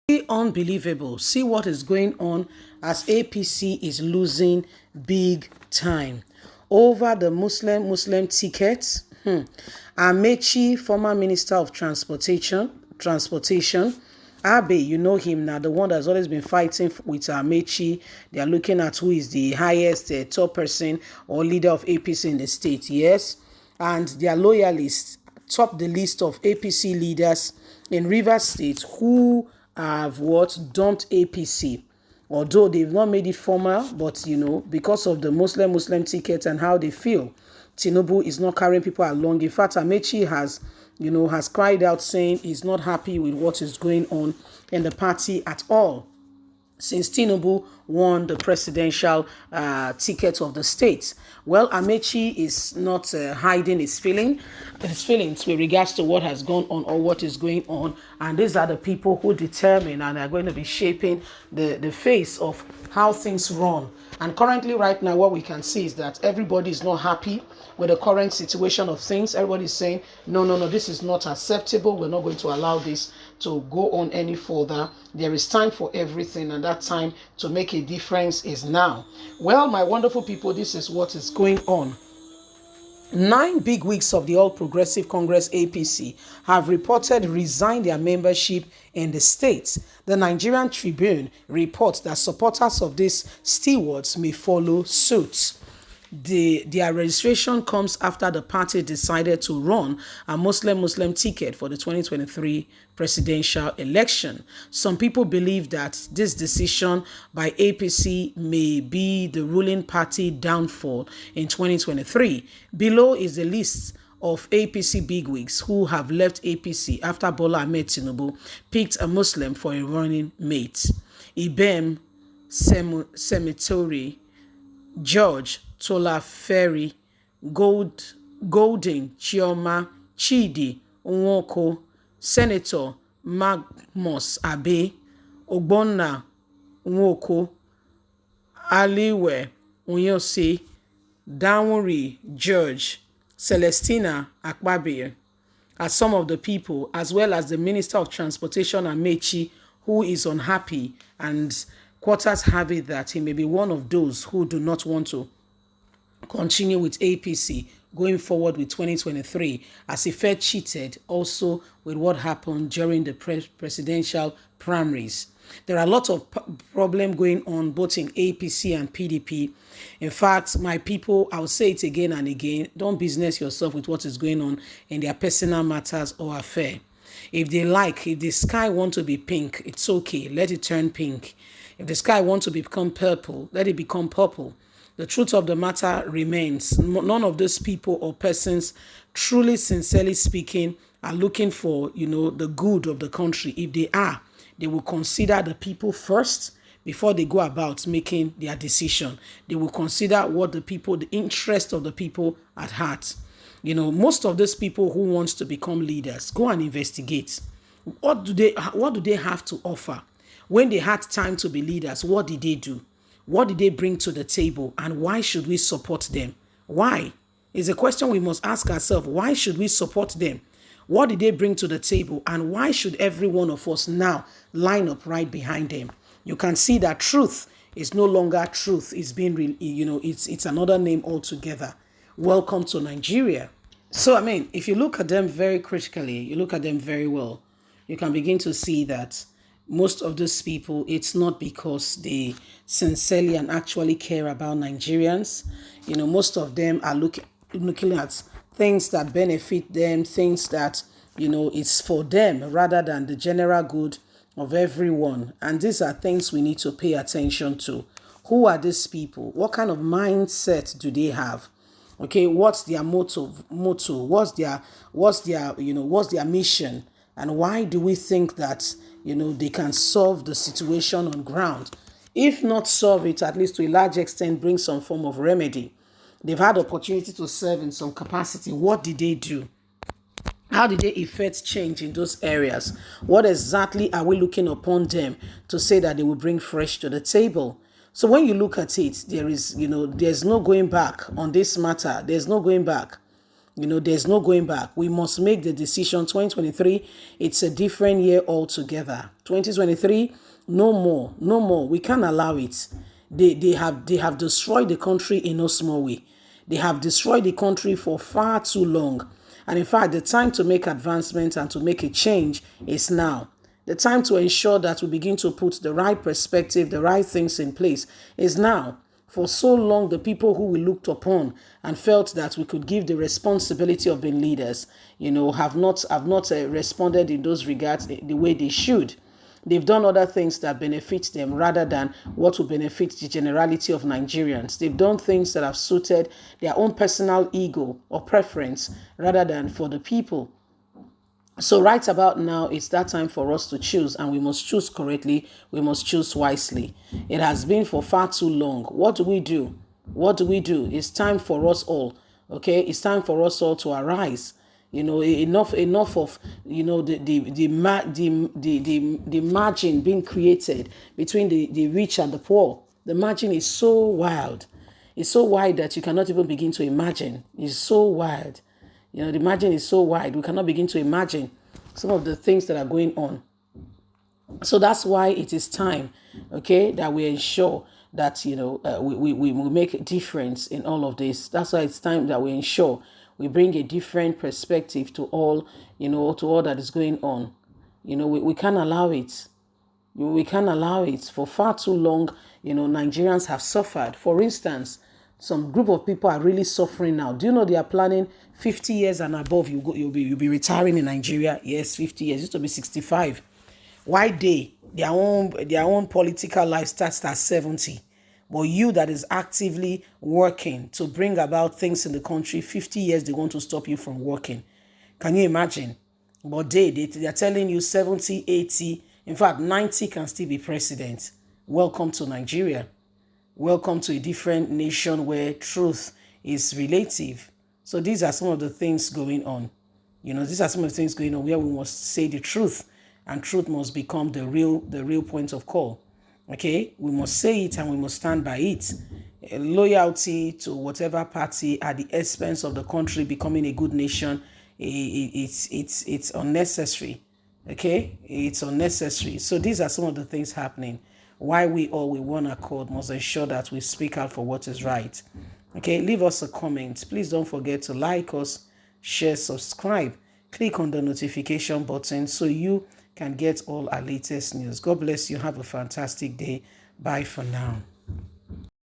Unbelievable. See what is going on as APC is losing big time over the Muslim tickets. Amaechi, former Minister of Transportation. Abe, you know him now, the one that's always been fighting with Amaechi. They are looking at who is the highest top person or leader of APC in the state. Yes, and their loyalists top the list of APC leaders in Rivers State who have dumped APC. Although they've not made it formal, but because of the Muslim ticket and how they feel, Tinubu is not carrying people along. In fact, Amaechi has cried out saying he's not happy with what is going on in the party at all, since Tinubu won the presidential ticket of the state. Well, Amaechi is not hiding his feelings with regards to what has gone on or what is going on. And these are the people who determine and are going to be shaping the face of how things run. And currently, right now, what we can see is that everybody is not happy with the current situation of things. Everybody is saying, no, this is not acceptable. We're not going to allow this to go on any further. There is time for everything, and that time to make a difference is now. Well, my wonderful people, this is what is going on. 9 big wigs of the All Progressive Congress APC have reported resigned their membership in the state. The Nigerian Tribune reports that supporters of these stewards may follow suit. Their registration comes after the party decided to run a Muslim ticket for the 2023 presidential election. Some people believe that this decision by APC may be the ruling party downfall in 2023. Below is the list of APC bigwigs who have left APC after Bola Ahmed Tinubu picked a Muslim for a running mate. Ibem Cemetery, George Tola Ferry, Golden Chioma Chidi Nwoko, Senator Magnus Abe, Ogbonna Nwoko, Aliwe Onyose, Danwuri George, Celestina Akpabir are some of the people, as well as the Minister of Transportation Amaechi, who is unhappy, and quarters have it that he may be one of those who do not want to continue with APC going forward with 2023, as he felt cheated also with what happened during the presidential primaries. There are a lot of problems going on both in APC and PDP. In fact, my people, I'll say it again and again, don't business yourself with what is going on in their personal matters or affair. If the sky want to be pink, it's okay, let it turn pink. If the sky want to become purple, let it become purple. The truth of the matter remains, none of those people or persons, truly, sincerely speaking, are looking for, the good of the country. If they are, they will consider the people first before they go about making their decision. They will consider the interest of the people at heart. Most of those people who want to become leaders, go and investigate. What do they have to offer? When they had time to be leaders, what did they do? What did they bring to the table, and why should we support them? Why? Is a question we must ask ourselves. Why should we support them? What did they bring to the table, and why should every one of us now line up right behind them? You can see that truth is no longer truth. It's being, it's another name altogether. Welcome to Nigeria. So, if you look at them very critically, you look at them very well, you can begin to see that most of those people, it's not because they sincerely and actually care about Nigerians. Most of them are looking at things that benefit them, things that, it's for them rather than the general good of everyone. And these are things we need to pay attention to. Who are these people? What kind of mindset do they have? Okay, what's their motto? What's their mission? And why do we think that, they can solve the situation on ground? If not solve it, at least to a large extent, bring some form of remedy. They've had opportunity to serve in some capacity. What did they do? How did they effect change in those areas? What exactly are we looking upon them to say that they will bring fresh to the table? So when you look at it, there's no going back on this matter. There's no going back. There's no going back. We must make the decision. 2023, it's a different year altogether. 2023, no more, no more. We can't allow it. They have destroyed the country in no small way. They have destroyed the country for far too long. And in fact, the time to make advancement and to make a change is now. The time to ensure that we begin to put the right perspective, the right things in place is now. For so long, the people who we looked upon and felt that we could give the responsibility of being leaders, have not responded in those regards the way they should. They've done other things that benefit them rather than what will benefit the generality of Nigerians. They've done things that have suited their own personal ego or preference rather than for the people. So right about now, it's that time for us to choose, and we must choose correctly. We must choose wisely. It has been for far too long. What do we do? What do we do? It's time for us all. Okay, it's time for us all to arise. Enough of the margin being created between the rich and the poor. The margin is so wild. It's so wide that you cannot even begin to imagine. It's so wild. The margin is so wide, we cannot begin to imagine some of the things that are going on. So that's why it is time, okay, that we ensure that, we make a difference in all of this. That's why it's time that we ensure we bring a different perspective to all, to all that is going on. We can't allow it. We can't allow it. For far too long, Nigerians have suffered. For instance, some group of people are really suffering now. Do you know they are planning 50 years and above? You'll be retiring in Nigeria. Yes, 50 years. It used to be 65. Why their own political life starts at 70. But you that is actively working to bring about things in the country, 50 years they want to stop you from working. Can you imagine? But they are telling you 70, 80, in fact 90 can still be president. Welcome to Nigeria. Welcome to a different nation where truth is relative. So these are some of the things going on. These are some of the things going on where we must say the truth, and truth must become the real point of call. Okay, we must say it and we must stand by it. Loyalty to whatever party at the expense of the country becoming a good nation, it's unnecessary. Okay, it's unnecessary. So these are some of the things happening. Why we all with one accord must ensure that we speak out for what is right. Okay, leave us a comment. Please don't forget to like us, share, subscribe. Click on the notification button so you can get all our latest news. God bless you. Have a fantastic day. Bye for now.